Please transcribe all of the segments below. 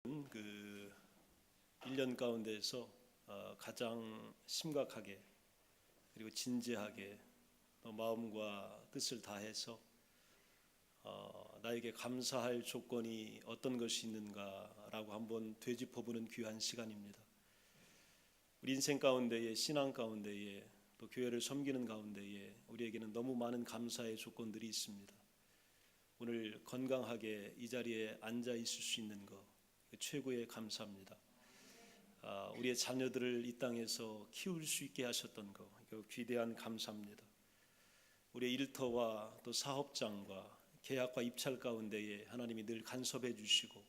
그 1년 가운데에서 가장 심각하게 그리고 진지하게 또 마음과 뜻을 다해서 나에게 감사할 조건이 어떤 것이 있는가라고 한번 되짚어보는 귀한 시간입니다. 우리 인생 가운데에, 신앙 가운데에, 또 교회를 섬기는 가운데에 우리에게는 너무 많은 감사의 조건들이 있습니다. 오늘 건강하게 이 자리에 앉아 있을 수 있는 것 최고의 감사입니다. 우리의 자녀들을 이 땅에서 키울 수 있게 하셨던 것 귀대한 감사입니다. 우리의 일터와 또 사업장과 계약과 입찰 가운데에 하나님이 늘 간섭해 주시고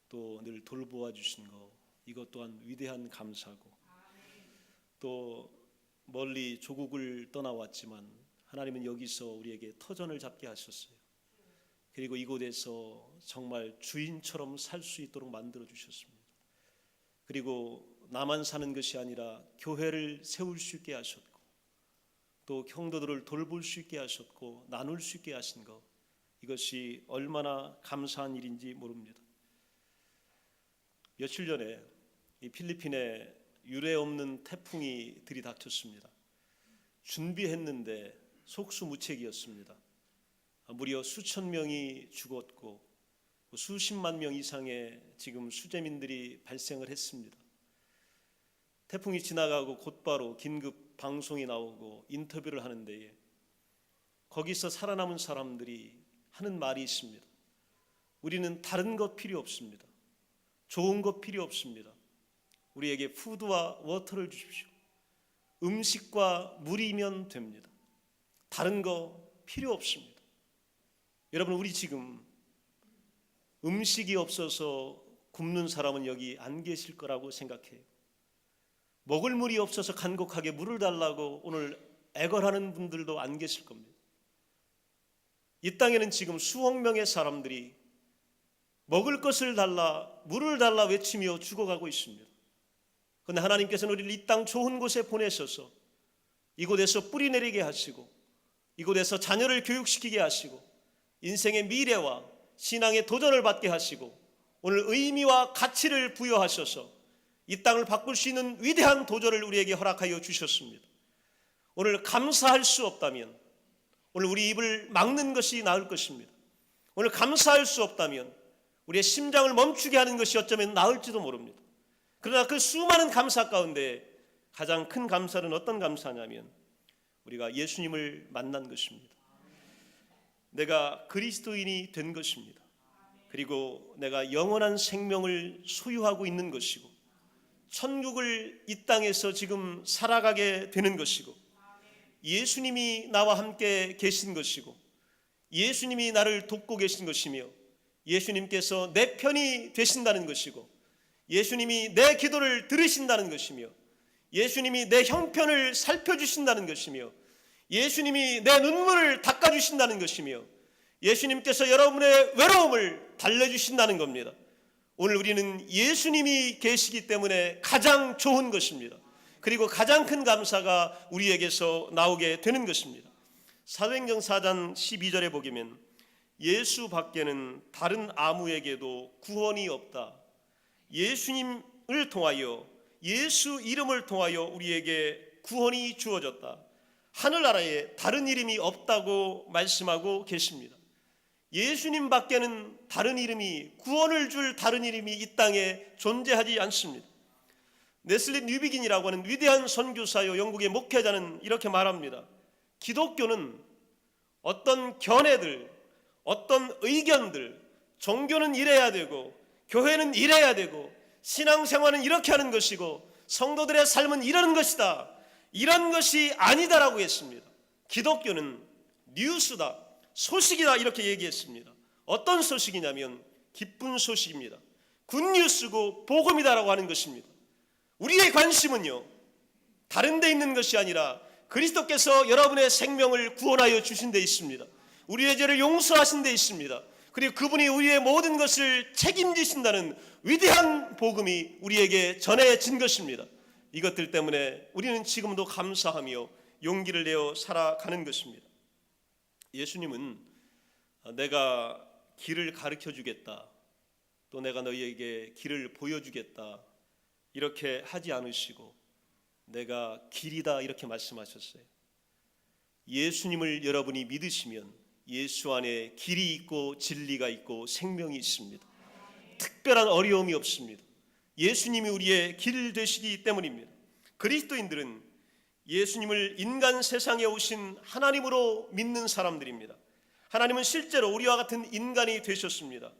또 늘 돌보아 주신 것 이것 또한 위대한 감사고, 또 멀리 조국을 떠나왔지만 하나님은 여기서 우리에게 터전을 잡게 하셨어요. 그리고 이곳에서 정말 주인처럼 살 수 있도록 만들어 주셨습니다. 그리고 나만 사는 것이 아니라 교회를 세울 수 있게 하셨고 또 형도들을 돌볼 수 있게 하셨고 나눌 수 있게 하신 것, 이것이 얼마나 감사한 일인지 모릅니다. 며칠 전에 이 필리핀에 유례 없는 태풍이 들이닥쳤습니다. 준비했는데 속수무책이었습니다. 무려 수천 명이 죽었고 수십만 명 이상의 지금 수재민들이 발생을 했습니다. 태풍이 지나가고 곧바로 긴급 방송이 나오고 인터뷰를 하는 데에 거기서 살아남은 사람들이 하는 말이 있습니다. 우리는 다른 것 필요 없습니다. 좋은 것 필요 없습니다. 우리에게 푸드와 워터를 주십시오. 음식과 물이면 됩니다. 다른 거 필요 없습니다. 여러분, 우리 지금 음식이 없어서 굶는 사람은 여기 안 계실 거라고 생각해요. 먹을 물이 없어서 간곡하게 물을 달라고 오늘 애걸하는 분들도 안 계실 겁니다. 이 땅에는 지금 수억 명의 사람들이 먹을 것을 달라, 물을 달라 외치며 죽어가고 있습니다. 그런데 하나님께서는 우리를 이 땅 좋은 곳에 보내셔서 이곳에서 뿌리 내리게 하시고 이곳에서 자녀를 교육시키게 하시고 인생의 미래와 신앙의 도전을 받게 하시고 오늘 의미와 가치를 부여하셔서 이 땅을 바꿀 수 있는 위대한 도전을 우리에게 허락하여 주셨습니다. 오늘 감사할 수 없다면 오늘 우리 입을 막는 것이 나을 것입니다. 오늘 감사할 수 없다면 우리의 심장을 멈추게 하는 것이 어쩌면 나을지도 모릅니다. 그러나 그 수많은 감사 가운데 가장 큰 감사는 어떤 감사냐면 우리가 예수님을 만난 것입니다. 내가 그리스도인이 된 것입니다. 그리고 내가 영원한 생명을 소유하고 있는 것이고 천국을 이 땅에서 지금 살아가게 되는 것이고 예수님이 나와 함께 계신 것이고 예수님이 나를 돕고 계신 것이며 예수님께서 내 편이 되신다는 것이고 예수님이 내 기도를 들으신다는 것이며 예수님이 내 형편을 살펴주신다는 것이며 예수님이 내 눈물을 닦아주신다는 것이며 예수님께서 여러분의 외로움을 달래주신다는 겁니다. 오늘 우리는 예수님이 계시기 때문에 가장 좋은 것입니다. 그리고 가장 큰 감사가 우리에게서 나오게 되는 것입니다. 사도행전 4장 12절에 보면 예수 밖에는 다른 아무에게도 구원이 없다. 예수님을 통하여 예수 이름을 통하여 우리에게 구원이 주어졌다. 하늘나라에 다른 이름이 없다고 말씀하고 계십니다. 예수님 밖에는 다른 이름이, 구원을 줄 다른 이름이 이 땅에 존재하지 않습니다. 네슬리 뉴비긴이라고 하는 위대한 선교사요 영국의 목회자는 이렇게 말합니다. 기독교는 어떤 견해들, 어떤 의견들, 종교는 이래야 되고 교회는 이래야 되고 신앙생활은 이렇게 하는 것이고 성도들의 삶은 이러는 것이다, 이런 것이 아니다라고 했습니다. 기독교는 뉴스다, 소식이다, 이렇게 얘기했습니다. 어떤 소식이냐면 기쁜 소식입니다. 굿뉴스고 복음이다라고 하는 것입니다. 우리의 관심은요 다른 데 있는 것이 아니라 그리스도께서 여러분의 생명을 구원하여 주신 데 있습니다. 우리의 죄를 용서하신 데 있습니다. 그리고 그분이 우리의 모든 것을 책임지신다는 위대한 복음이 우리에게 전해진 것입니다. 이것들 때문에 우리는 지금도 감사하며 용기를 내어 살아가는 것입니다. 예수님은 내가 길을 가르쳐 주겠다, 또 내가 너희에게 길을 보여주겠다 이렇게 하지 않으시고 내가 길이다 이렇게 말씀하셨어요. 예수님을 여러분이 믿으시면 예수 안에 길이 있고 진리가 있고 생명이 있습니다. 특별한 어려움이 없습니다. 예수님이 우리의 길 되시기 때문입니다. 그리스도인들은 예수님을 인간 세상에 오신 하나님으로 믿는 사람들입니다. 하나님은 실제로 우리와 같은 인간이 되셨습니다.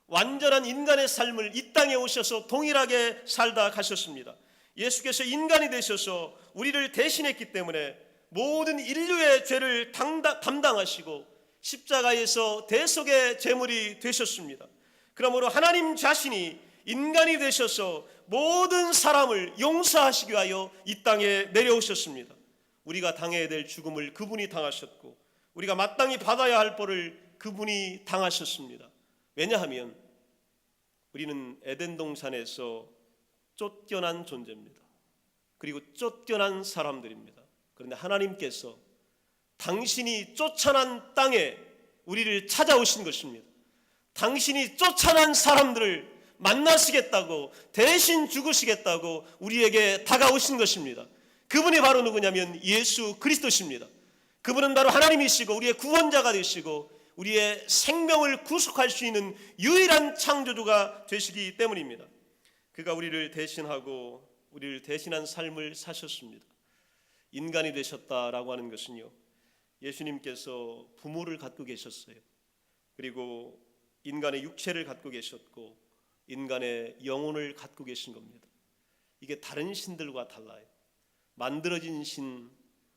완전한 인간의 삶을 이 땅에 오셔서 동일하게 살다 가셨습니다. 예수께서 인간이 되셔서 우리를 대신했기 때문에 모든 인류의 죄를 담당하시고 십자가에서 대속의 제물이 되셨습니다. 그러므로 하나님 자신이 인간이 되셔서 모든 사람을 용서하시기 위하여 이 땅에 내려오셨습니다. 우리가 당해야 될 죽음을 그분이 당하셨고 우리가 마땅히 받아야 할 벌을 그분이 당하셨습니다. 왜냐하면 우리는 에덴 동산에서 쫓겨난 존재입니다. 그리고 쫓겨난 사람들입니다. 그런데 하나님께서 당신이 쫓아난 땅에 우리를 찾아오신 것입니다. 당신이 쫓아난 사람들을 만나시겠다고 대신 죽으시겠다고 우리에게 다가오신 것입니다. 그분이 바로 누구냐면 예수 그리스도십니다. 그분은 바로 하나님이시고 우리의 구원자가 되시고 우리의 생명을 구속할 수 있는 유일한 창조주가 되시기 때문입니다. 그가 우리를 대신하고 우리를 대신한 삶을 사셨습니다. 인간이 되셨다라고 하는 것은요, 예수님께서 부모를 갖고 계셨어요. 그리고 인간의 육체를 갖고 계셨고 인간의 영혼을 갖고 계신 겁니다. 이게 다른 신들과 달라요. 만들어진 신,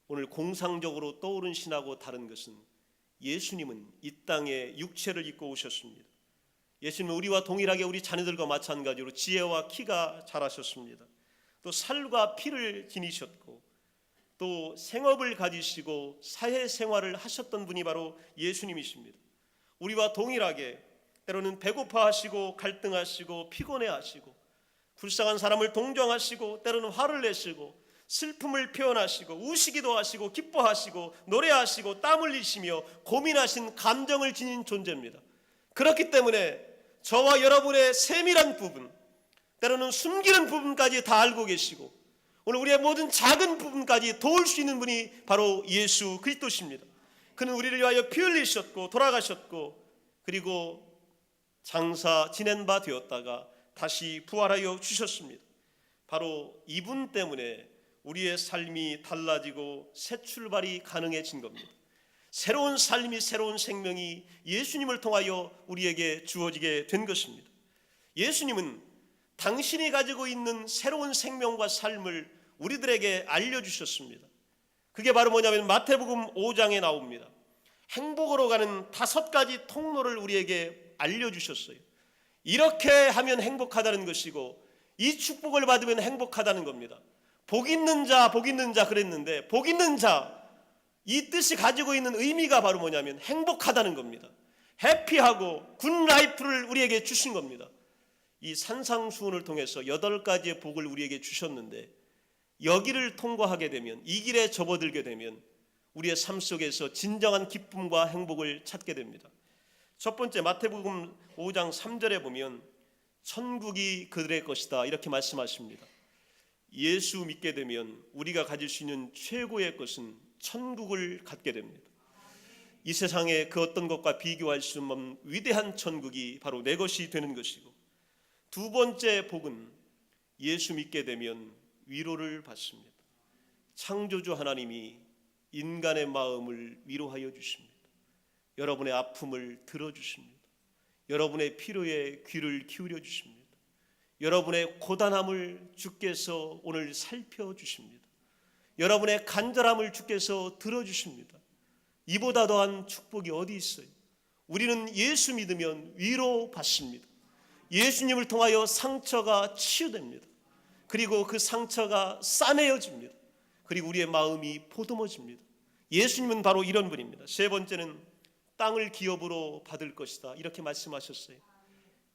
오늘 공상적으로 떠오른 신하고 다른 것은 예수님은 이 땅에 육체를 입고 오셨습니다. 예수님은 우리와 동일하게 우리 자녀들과 마찬가지로 지혜와 키가 자라셨습니다. 또 살과 피를 지니셨고 또 생업을 가지시고 사회생활을 하셨던 분이 바로 예수님이십니다. 우리와 동일하게 때로는 배고파하시고 갈등하시고 피곤해하시고 불쌍한 사람을 동정하시고 때로는 화를 내시고 슬픔을 표현하시고 우시기도 하시고 기뻐하시고 노래하시고 땀 흘리시며 고민하신 감정을 지닌 존재입니다. 그렇기 때문에 저와 여러분의 세밀한 부분, 때로는 숨기는 부분까지 다 알고 계시고 오늘 우리의 모든 작은 부분까지 도울 수 있는 분이 바로 예수 그리스도십니다. 그는 우리를 위하여 피 흘리셨고 돌아가셨고 그리고 장사 지낸 바 되었다가 다시 부활하여 주셨습니다. 바로 이분 때문에 우리의 삶이 달라지고 새 출발이 가능해진 겁니다. 새로운 삶이 새로운 생명이 예수님을 통하여 우리에게 주어지게 된 것입니다. 예수님은 당신이 가지고 있는 새로운 생명과 삶을 우리들에게 알려주셨습니다. 그게 바로 뭐냐면 마태복음 5장에 나옵니다. 행복으로 가는 5가지 통로를 우리에게 알려주셨어요. 이렇게 하면 행복하다는 것이고 이 축복을 받으면 행복하다는 겁니다. 복 있는 자 그랬는데 복 있는 자, 이 뜻이 가지고 있는 의미가 바로 뭐냐면 행복하다는 겁니다. 해피하고 굿 라이프를 우리에게 주신 겁니다. 이 산상수훈을 통해서 8가지의 복을 우리에게 주셨는데 여기를 통과하게 되면, 이 길에 접어들게 되면 우리의 삶 속에서 진정한 기쁨과 행복을 찾게 됩니다. 첫 번째 마태복음 5장 3절에 보면 천국이 그들의 것이다 이렇게 말씀하십니다. 예수 믿게 되면 우리가 가질 수 있는 최고의 것은 천국을 갖게 됩니다. 이 세상의 그 어떤 것과 비교할 수 없는 위대한 천국이 바로 내 것이 되는 것이고, 두 번째 복은 예수 믿게 되면 위로를 받습니다. 창조주 하나님이 인간의 마음을 위로하여 주십니다. 여러분의 아픔을 들어주십니다. 여러분의 필요에 귀를 기울여 주십니다. 여러분의 고단함을 주께서 오늘 살펴주십니다. 여러분의 간절함을 주께서 들어주십니다. 이보다 더한 축복이 어디 있어요? 우리는 예수 믿으면 위로받습니다. 예수님을 통하여 상처가 치유됩니다. 그리고 그 상처가 싸매어집니다. 그리고 우리의 마음이 보듬어집니다. 예수님은 바로 이런 분입니다. 세 번째는 땅을 기업으로 받을 것이다 이렇게 말씀하셨어요.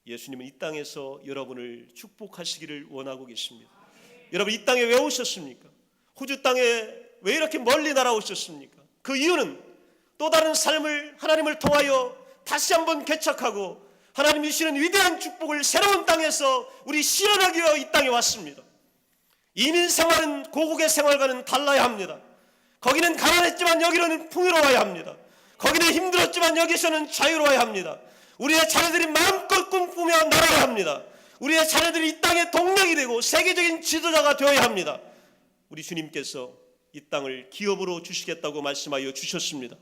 예수님은 이 땅에서 여러분을 축복하시기를 원하고 계십니다. 여러분, 이 땅에 왜 오셨습니까? 호주 땅에 왜 이렇게 멀리 날아오셨습니까? 그 이유는 또 다른 삶을 하나님을 통하여 다시 한번 개척하고 하나님이 주시는 위대한 축복을 새로운 땅에서 우리 실현하기 위해 이 땅에 왔습니다. 이민 생활은 고국의 생활과는 달라야 합니다. 거기는 가난했지만 여기는 풍요로워야 합니다. 거기는 힘들었지만 여기서는 자유로워야 합니다. 우리의 자녀들이 마음껏 꿈꾸며 날아야 합니다. 우리의 자녀들이 이 땅의 동력이 되고 세계적인 지도자가 되어야 합니다. 우리 주님께서 이 땅을 기업으로 주시겠다고 말씀하여 주셨습니다.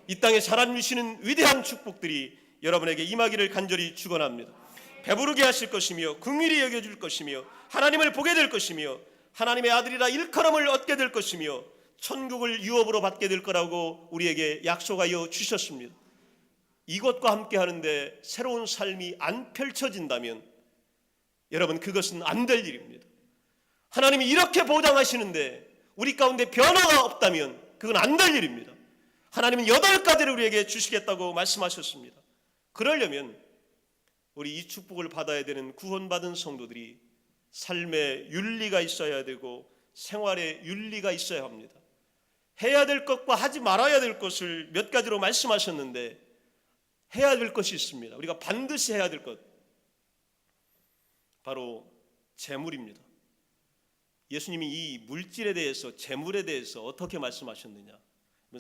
이 땅에 하나님 주시는 위대한 축복들이 여러분에게 임하기를 간절히 축원합니다. 배부르게 하실 것이며 긍휼히 여겨줄 것이며 하나님을 보게 될 것이며 하나님의 아들이라 일컬음을 얻게 될 것이며 천국을 유업으로 받게 될 거라고 우리에게 약속하여 주셨습니다. 이것과 함께 하는데 새로운 삶이 안 펼쳐진다면 여러분, 그것은 안 될 일입니다. 하나님이 이렇게 보장하시는데 우리 가운데 변화가 없다면 그건 안 될 일입니다. 하나님은 8가지를 우리에게 주시겠다고 말씀하셨습니다. 그러려면 우리 이 축복을 받아야 되는 구원받은 성도들이 삶의 윤리가 있어야 되고 생활의 윤리가 있어야 합니다. 해야 될 것과 하지 말아야 될 것을 몇 가지로 말씀하셨는데 해야 될 것이 있습니다. 우리가 반드시 해야 될 것, 바로 재물입니다. 예수님이 이 물질에 대해서, 재물에 대해서 어떻게 말씀하셨느냐?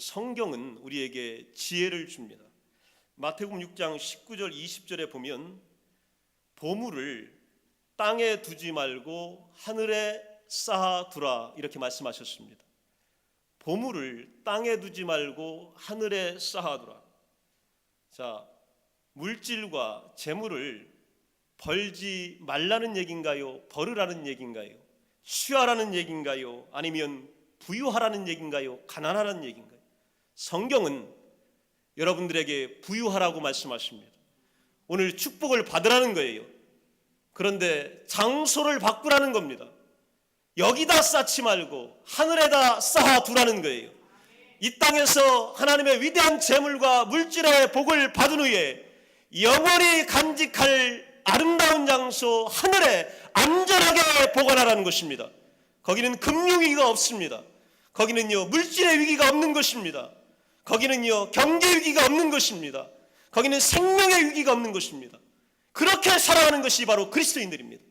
성경은 우리에게 지혜를 줍니다. 마태복음 6장 19절 20절에 보면 보물을 땅에 두지 말고 하늘에 쌓아두라 이렇게 말씀하셨습니다. 보물을 땅에 두지 말고 하늘에 쌓아두라. 자, 물질과 재물을 벌지 말라는 얘기인가요? 벌으라는 얘기인가요? 취하라는 얘기인가요? 아니면 부유하라는 얘기인가요? 가난하라는 얘기인가요? 성경은 여러분들에게 부유하라고 말씀하십니다. 오늘 축복을 받으라는 거예요. 그런데 장소를 바꾸라는 겁니다. 여기다 쌓지 말고 하늘에다 쌓아두라는 거예요. 이 땅에서 하나님의 위대한 재물과 물질의 복을 받은 후에 영원히 간직할 아름다운 장소 하늘에 안전하게 보관하라는 것입니다. 거기는 금융위기가 없습니다. 거기는요 물질의 위기가 없는 것입니다. 거기는요 경제 위기가 없는 것입니다. 거기는 생명의 위기가 없는 것입니다. 그렇게 살아가는 것이 바로 그리스도인들입니다.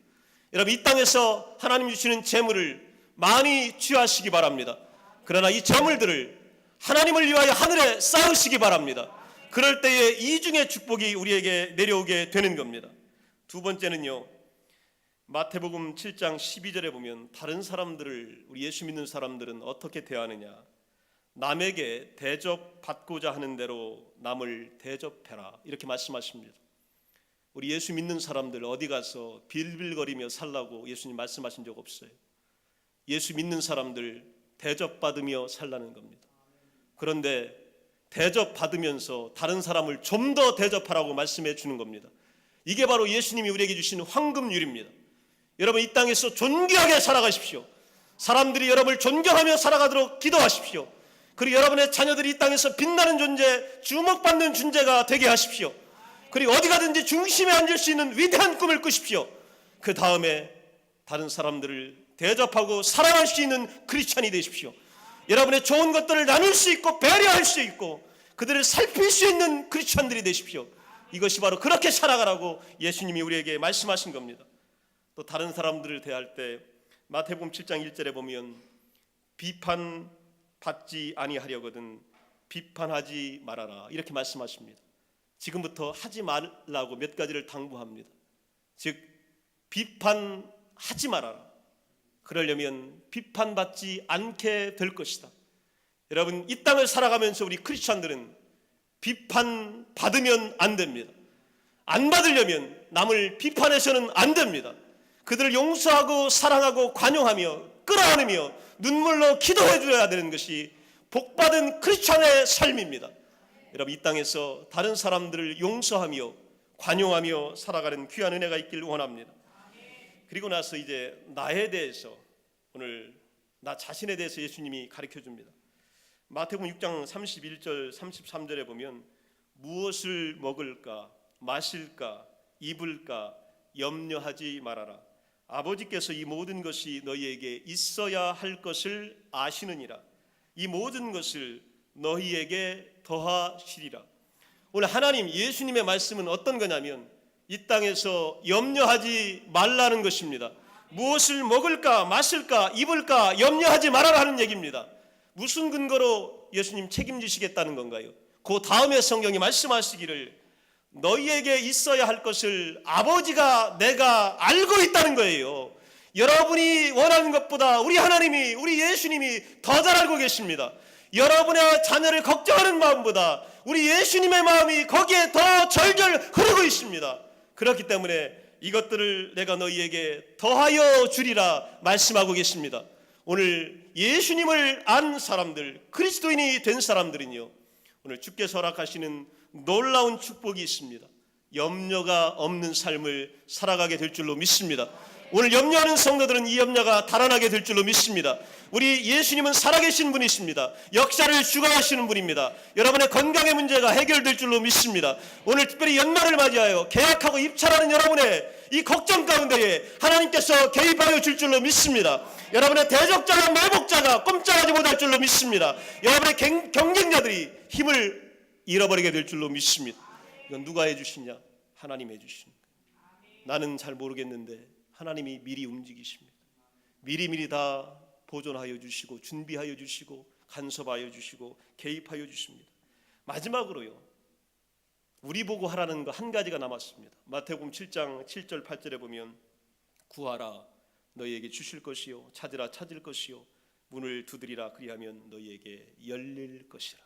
여러분, 이 땅에서 하나님 주시는 재물을 많이 취하시기 바랍니다. 그러나 이 재물들을 하나님을 위하여 하늘에 쌓으시기 바랍니다. 그럴 때에 이중의 축복이 우리에게 내려오게 되는 겁니다. 두 번째는요, 마태복음 7장 12절에 보면 다른 사람들을, 우리 예수 믿는 사람들은 어떻게 대하느냐, 남에게 대접받고자 하는 대로 남을 대접해라 이렇게 말씀하십니다. 우리 예수 믿는 사람들 어디 가서 빌빌거리며 살라고 예수님 말씀하신 적 없어요. 예수 믿는 사람들 대접받으며 살라는 겁니다. 그런데 대접받으면서 다른 사람을 좀 더 대접하라고 말씀해 주는 겁니다. 이게 바로 예수님이 우리에게 주신 황금률입니다. 여러분, 이 땅에서 존귀하게 살아가십시오. 사람들이 여러분을 존경하며 살아가도록 기도하십시오. 그리고 여러분의 자녀들이 이 땅에서 빛나는 존재, 주목받는 존재가 되게 하십시오. 그리고 어디 가든지 중심에 앉을 수 있는 위대한 꿈을 꾸십시오. 그 다음에 다른 사람들을 대접하고 사랑할 수 있는 크리스찬이 되십시오. 여러분의 좋은 것들을 나눌 수 있고 배려할 수 있고 그들을 살필 수 있는 크리스찬들이 되십시오. 이것이 바로 그렇게 살아가라고 예수님이 우리에게 말씀하신 겁니다. 또 다른 사람들을 대할 때 마태복음 7장 1절에 보면 비판받지 아니하려거든 비판하지 말아라 이렇게 말씀하십니다. 지금부터 하지 말라고 몇 가지를 당부합니다. 즉 비판하지 말아라. 그러려면 비판받지 않게 될 것이다. 여러분, 이 땅을 살아가면서 우리 크리스찬들은 비판받으면 안 됩니다. 안 받으려면 남을 비판해서는 안 됩니다. 그들을 용서하고 사랑하고 관용하며 끌어안으며 눈물로 기도해 줘야 되는 것이 복받은 크리스찬의 삶입니다. 여러분, 이 땅에서 다른 사람들을 용서하며 관용하며 살아가는 귀한 은혜가 있길 원합니다. 그리고 나서 이제 나에 대해서, 오늘 나 자신에 대해서 예수님이 가르쳐 줍니다. 마태복음 6장 31절 33절에 보면 무엇을 먹을까 마실까 입을까 염려하지 말아라. 아버지께서 이 모든 것이 너희에게 있어야 할 것을 아시느니라. 이 모든 것을 너희에게 더하시리라. 오늘 하나님 예수님의 말씀은 어떤 거냐면 이 땅에서 염려하지 말라는 것입니다. 무엇을 먹을까 마실까 입을까 염려하지 말아라는 얘기입니다. 무슨 근거로 예수님 책임지시겠다는 건가요? 그 다음에 성경이 말씀하시기를 너희에게 있어야 할 것을 아버지가 내가 알고 있다는 거예요. 여러분이 원하는 것보다 우리 하나님이, 우리 예수님이 더 잘 알고 계십니다. 여러분의 자녀를 걱정하는 마음보다 우리 예수님의 마음이 거기에 더 절절 흐르고 있습니다. 그렇기 때문에 이것들을 내가 너희에게 더하여 주리라 말씀하고 계십니다. 오늘 예수님을 안 사람들, 그리스도인이 된 사람들은요, 오늘 주께서 허락하시는 놀라운 축복이 있습니다. 염려가 없는 삶을 살아가게 될 줄로 믿습니다. 오늘 염려하는 성도들은 이 염려가 달아나게 될 줄로 믿습니다. 우리 예수님은 살아계신 분이십니다. 역사를 주관하시는 분입니다. 여러분의 건강의 문제가 해결될 줄로 믿습니다. 오늘 특별히 연말을 맞이하여 계약하고 입찰하는 여러분의 이 걱정 가운데에 하나님께서 개입하여 줄 줄로 믿습니다. 여러분의 대적자가 매복자가 꼼짝하지 못할 줄로 믿습니다. 여러분의 경쟁자들이 힘을 잃어버리게 될 줄로 믿습니다. 이건 누가 해주시냐? 하나님이 해주시는 거예요. 나는 잘 모르겠는데 하나님이 미리 움직이십니다. 미리미리 다 보존하여 주시고 준비하여 주시고 간섭하여 주시고 개입하여 주십니다. 마지막으로요, 우리 보고 하라는 거 한 가지가 남았습니다. 마태복음 7장 7절 8절에 보면 구하라 너희에게 주실 것이요 찾으라 찾을 것이요 문을 두드리라 그리하면 너희에게 열릴 것이라.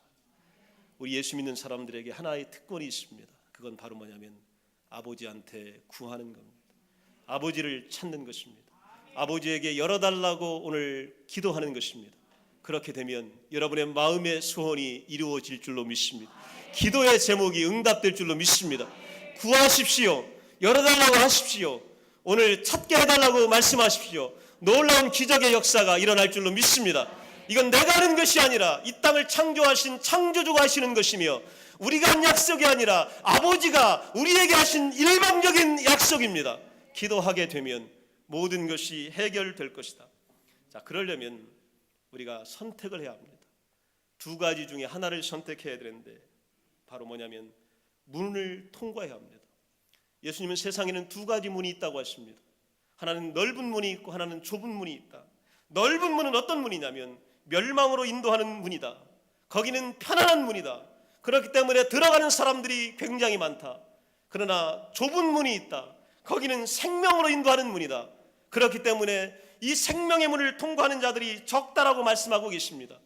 우리 예수 믿는 사람들에게 하나의 특권이 있습니다. 그건 바로 뭐냐면 아버지한테 구하는 겁니다. 아버지를 찾는 것입니다. 아버지에게 열어달라고 오늘 기도하는 것입니다. 그렇게 되면 여러분의 마음의 소원이 이루어질 줄로 믿습니다. 기도의 제목이 응답될 줄로 믿습니다. 구하십시오. 열어달라고 하십시오. 오늘 찾게 해달라고 말씀하십시오. 놀라운 기적의 역사가 일어날 줄로 믿습니다. 이건 내가 하는 것이 아니라 이 땅을 창조하신 창조주가 하시는 것이며 우리가 한 약속이 아니라 아버지가 우리에게 하신 일방적인 약속입니다. 기도하게 되면 모든 것이 해결될 것이다. 자, 그러려면 우리가 선택을 해야 합니다. 두 가지 중에 하나를 선택해야 되는데 바로 뭐냐면 문을 통과해야 합니다. 예수님은 세상에는 두 가지 문이 있다고 하십니다. 하나는 넓은 문이 있고 하나는 좁은 문이 있다. 넓은 문은 어떤 문이냐면 멸망으로 인도하는 문이다. 거기는 편안한 문이다. 그렇기 때문에 들어가는 사람들이 굉장히 많다. 그러나 좁은 문이 있다. 거기는 생명으로 인도하는 문이다. 그렇기 때문에 이 생명의 문을 통과하는 자들이 적다라고 말씀하고 계십니다.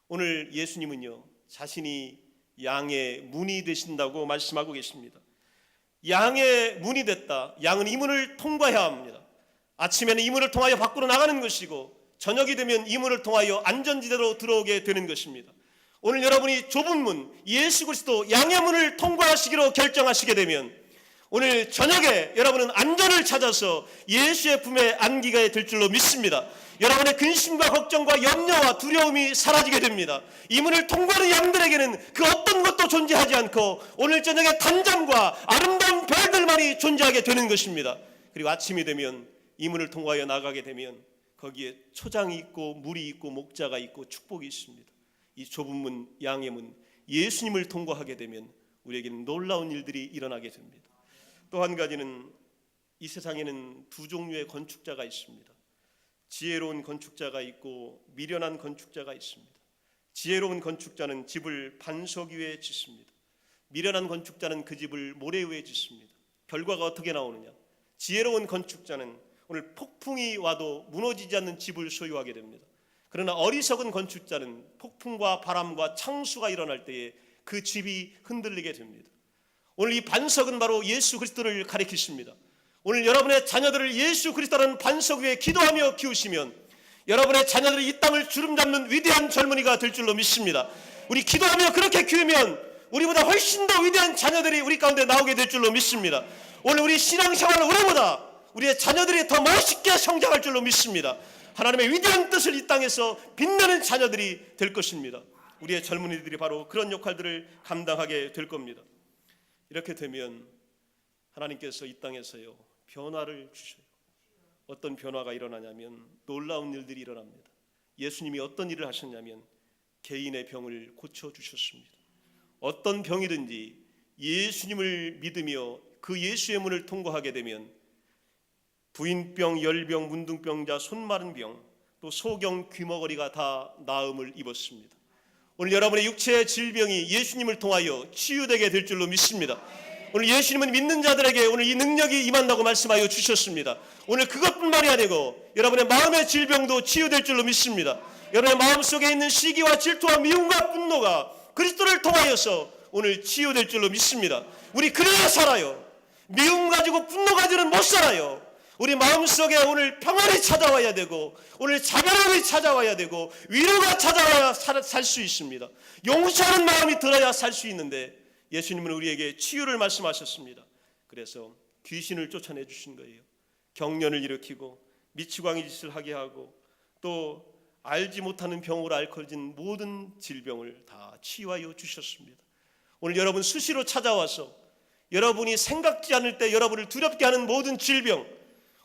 오늘 예수님은요, 자신이 양의 문이 되신다고 말씀하고 계십니다. 양의 문이 됐다. 양은 이 문을 통과해야 합니다. 아침에는 이 문을 통하여 밖으로 나가는 것이고 저녁이 되면 이 문을 통하여 안전지대로 들어오게 되는 것입니다. 오늘 여러분이 좁은 문, 예수 그리스도 양의 문을 통과하시기로 결정하시게 되면 오늘 저녁에 여러분은 안전을 찾아서 예수의 품에 안기게 될 줄로 믿습니다. 여러분의 근심과 걱정과 염려와 두려움이 사라지게 됩니다. 이 문을 통과하는 양들에게는 그 어떤 것도 존재하지 않고 오늘 저녁에 단잠과 아름다운 별들만이 존재하게 되는 것입니다. 그리고 아침이 되면 이 문을 통과하여 나가게 되면 거기에 초장이 있고 물이 있고 목자가 있고 축복이 있습니다. 이 좁은 문, 양의 문, 예수님을 통과하게 되면 우리에게는 놀라운 일들이 일어나게 됩니다. 또 한 가지는 이 세상에는 두 종류의 건축자가 있습니다. 지혜로운 건축자가 있고 미련한 건축자가 있습니다. 지혜로운 건축자는 집을 반석 위에 짓습니다. 미련한 건축자는 그 집을 모래 위에 짓습니다. 결과가 어떻게 나오느냐? 지혜로운 건축자는 오늘 폭풍이 와도 무너지지 않는 집을 소유하게 됩니다. 그러나 어리석은 건축자는 폭풍과 바람과 창수가 일어날 때에 그 집이 흔들리게 됩니다. 오늘 이 반석은 바로 예수 그리스도를 가리키십니다. 오늘 여러분의 자녀들을 예수 그리스도라는 반석 위에 기도하며 키우시면 여러분의 자녀들이 이 땅을 주름잡는 위대한 젊은이가 될 줄로 믿습니다. 우리 기도하며 그렇게 키우면 우리보다 훨씬 더 위대한 자녀들이 우리 가운데 나오게 될 줄로 믿습니다. 오늘 우리 신앙생활을 우리보다 우리의 자녀들이 더 멋있게 성장할 줄로 믿습니다. 하나님의 위대한 뜻을 이 땅에서 빛나는 자녀들이 될 것입니다. 우리의 젊은이들이 바로 그런 역할들을 감당하게 될 겁니다. 이렇게 되면 하나님께서 이 땅에서요 변화를 주셔요. 어떤 변화가 일어나냐면 놀라운 일들이 일어납니다. 예수님이 어떤 일을 하셨냐면 개인의 병을 고쳐주셨습니다. 어떤 병이든지 예수님을 믿으며 그 예수의 문을 통과하게 되면 부인병, 열병, 문둥병자, 손마른 병, 또 소경, 귀머거리가 다 나음을 입었습니다. 오늘 여러분의 육체의 질병이 예수님을 통하여 치유되게 될 줄로 믿습니다. 오늘 예수님은 믿는 자들에게 오늘 이 능력이 임한다고 말씀하여 주셨습니다. 오늘 그것뿐만이 아니고 여러분의 마음의 질병도 치유될 줄로 믿습니다. 여러분의 마음속에 있는 시기와 질투와 미움과 분노가 그리스도를 통하여서 오늘 치유될 줄로 믿습니다. 우리 그래야 살아요. 미움 가지고 분노 가지고는 못 살아요. 우리 마음속에 오늘 평안이 찾아와야 되고 오늘 자결함이 찾아와야 되고 위로가 찾아와야 살 수 있습니다. 용서하는 마음이 들어야 살 수 있는데 예수님은 우리에게 치유를 말씀하셨습니다. 그래서 귀신을 쫓아내 주신 거예요. 경련을 일으키고 미치광이 짓을 하게 하고 또 알지 못하는 병으로 앓혀진 모든 질병을 다 치유하여 주셨습니다. 오늘 여러분 수시로 찾아와서 여러분이 생각지 않을 때 여러분을 두렵게 하는 모든 질병,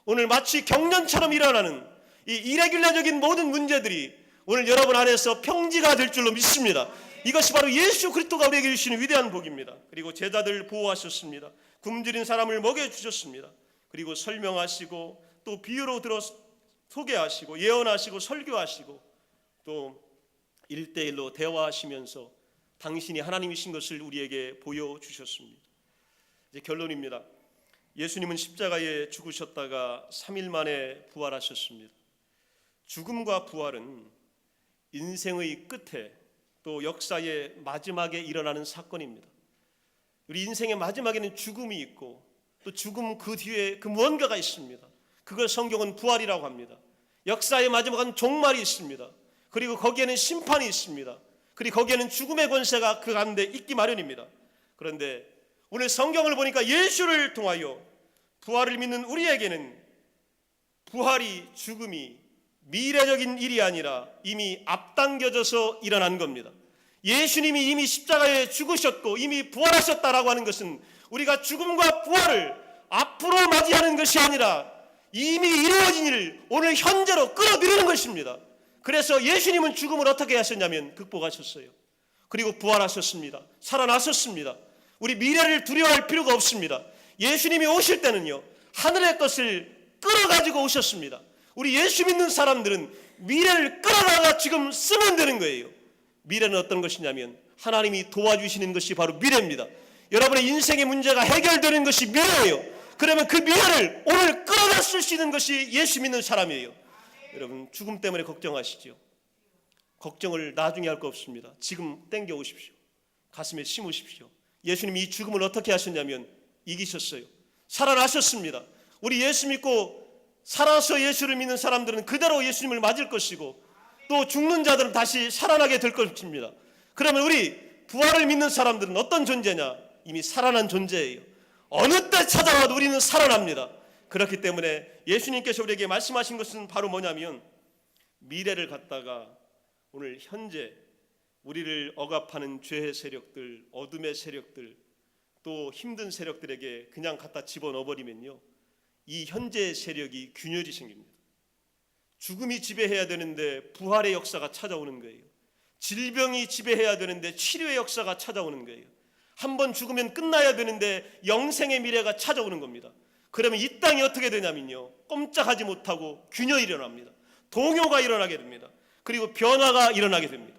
오늘 마치 경련처럼 일어나는 이 이레귤러적인 모든 문제들이 오늘 여러분 안에서 평지가 될 줄로 믿습니다. 이것이 바로 예수 그리스도가 우리에게 주시는 위대한 복입니다. 그리고 제자들 보호하셨습니다. 굶주린 사람을 먹여주셨습니다. 그리고 설명하시고 또 비유로 들어 소개하시고 예언하시고 설교하시고 또 1대1로 대화하시면서 당신이 하나님이신 것을 우리에게 보여주셨습니다. 이제 결론입니다. 예수님은 십자가에 죽으셨다가 3일 만에 부활하셨습니다. 죽음과 부활은 인생의 끝에 또 역사의 마지막에 일어나는 사건입니다. 우리 인생의 마지막에는 죽음이 있고 또 죽음 그 뒤에 그 무언가가 있습니다. 그걸 성경은 부활이라고 합니다. 역사의 마지막은 종말이 있습니다. 그리고 거기에는 심판이 있습니다. 그리고 거기에는 죽음의 권세가 그 가운데 있기 마련입니다. 그런데 오늘 성경을 보니까 예수를 통하여 부활을 믿는 우리에게는 부활이 죽음이 미래적인 일이 아니라 이미 앞당겨져서 일어난 겁니다. 예수님이 이미 십자가에 죽으셨고 이미 부활하셨다라고 하는 것은 우리가 죽음과 부활을 앞으로 맞이하는 것이 아니라 이미 이루어진 일을 오늘 현재로 끌어들이는 것입니다. 그래서 예수님은 죽음을 어떻게 하셨냐면 극복하셨어요. 그리고 부활하셨습니다. 살아나셨습니다. 우리 미래를 두려워할 필요가 없습니다. 예수님이 오실 때는요, 하늘의 것을 끌어가지고 오셨습니다. 우리 예수 믿는 사람들은 미래를 끌어다가 지금 쓰면 되는 거예요. 미래는 어떤 것이냐면 하나님이 도와주시는 것이 바로 미래입니다. 여러분의 인생의 문제가 해결되는 것이 미래예요. 그러면 그 미래를 오늘 끌어다 쓸 수 있는 것이 예수 믿는 사람이에요. 여러분 죽음 때문에 걱정하시죠? 걱정을 나중에 할 거 없습니다. 지금 땡겨 오십시오. 가슴에 심으십시오. 예수님이 이 죽음을 어떻게 하셨냐면 이기셨어요. 살아나셨습니다. 우리 예수 믿고 살아서 예수를 믿는 사람들은 그대로 예수님을 맞을 것이고 또 죽는 자들은 다시 살아나게 될 것입니다. 그러면 우리 부활을 믿는 사람들은 어떤 존재냐? 이미 살아난 존재예요. 어느 때 찾아와도 우리는 살아납니다. 그렇기 때문에 예수님께서 우리에게 말씀하신 것은 바로 뭐냐면 미래를 갖다가 오늘 현재 우리를 억압하는 죄의 세력들, 어둠의 세력들, 또 힘든 세력들에게 그냥 갖다 집어넣어버리면요, 이 현재의 세력이 균열이 생깁니다. 죽음이 지배해야 되는데 부활의 역사가 찾아오는 거예요. 질병이 지배해야 되는데 치료의 역사가 찾아오는 거예요. 한번 죽으면 끝나야 되는데 영생의 미래가 찾아오는 겁니다. 그러면 이 땅이 어떻게 되냐면요, 꼼짝하지 못하고 균열이 일어납니다. 동요가 일어나게 됩니다. 그리고 변화가 일어나게 됩니다.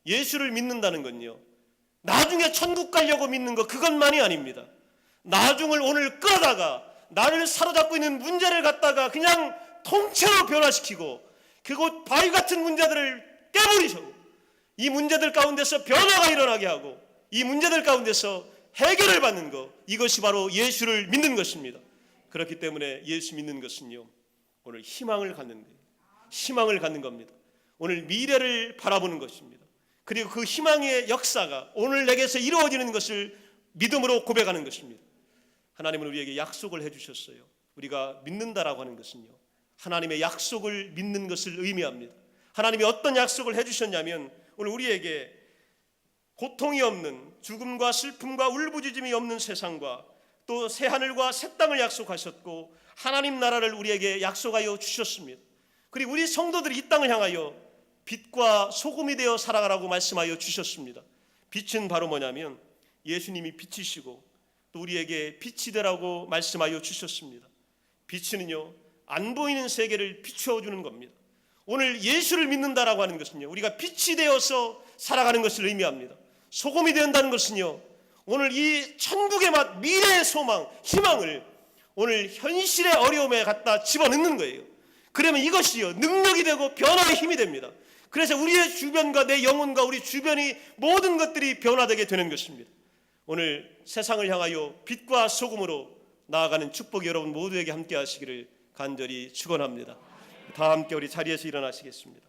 예수를 믿는다는 건요, 나중에 천국 가려고 믿는 거 그것만이 아닙니다. 나중을 오늘 끌어다가 나를 사로잡고 있는 문제를 갖다가 그냥 통째로 변화시키고 그곳 바위 같은 문제들을 깨버리시고 이 문제들 가운데서 변화가 일어나게 하고 이 문제들 가운데서 해결을 받는 것, 이것이 바로 예수를 믿는 것입니다. 그렇기 때문에 예수 믿는 것은요, 오늘 희망을 갖는 거예요. 희망을 갖는 겁니다. 오늘 미래를 바라보는 것입니다. 그리고 그 희망의 역사가 오늘 내게서 이루어지는 것을 믿음으로 고백하는 것입니다. 하나님은 우리에게 약속을 해주셨어요. 우리가 믿는다라고 하는 것은요, 하나님의 약속을 믿는 것을 의미합니다. 하나님이 어떤 약속을 해주셨냐면 오늘 우리에게 고통이 없는, 죽음과 슬픔과 울부짖음이 없는 세상과 또 새 하늘과 새 땅을 약속하셨고 하나님 나라를 우리에게 약속하여 주셨습니다. 그리고 우리 성도들이 이 땅을 향하여 빛과 소금이 되어 살아가라고 말씀하여 주셨습니다. 빛은 바로 뭐냐면 예수님이 빛이시고 또 우리에게 빛이 되라고 말씀하여 주셨습니다. 빛은요, 안 보이는 세계를 비추어 주는 겁니다. 오늘 예수를 믿는다라고 하는 것은요, 우리가 빛이 되어서 살아가는 것을 의미합니다. 소금이 된다는 것은요, 오늘 이 천국의 맛, 미래의 소망, 희망을 오늘 현실의 어려움에 갖다 집어넣는 거예요. 그러면 이것이요, 능력이 되고 변화의 힘이 됩니다. 그래서 우리의 주변과 내 영혼과 우리 주변이 모든 것들이 변화되게 되는 것입니다. 오늘 세상을 향하여 빛과 소금으로 나아가는 축복이 여러분 모두에게 함께 하시기를 간절히 축원합니다. 다 함께 우리 자리에서 일어나시겠습니다.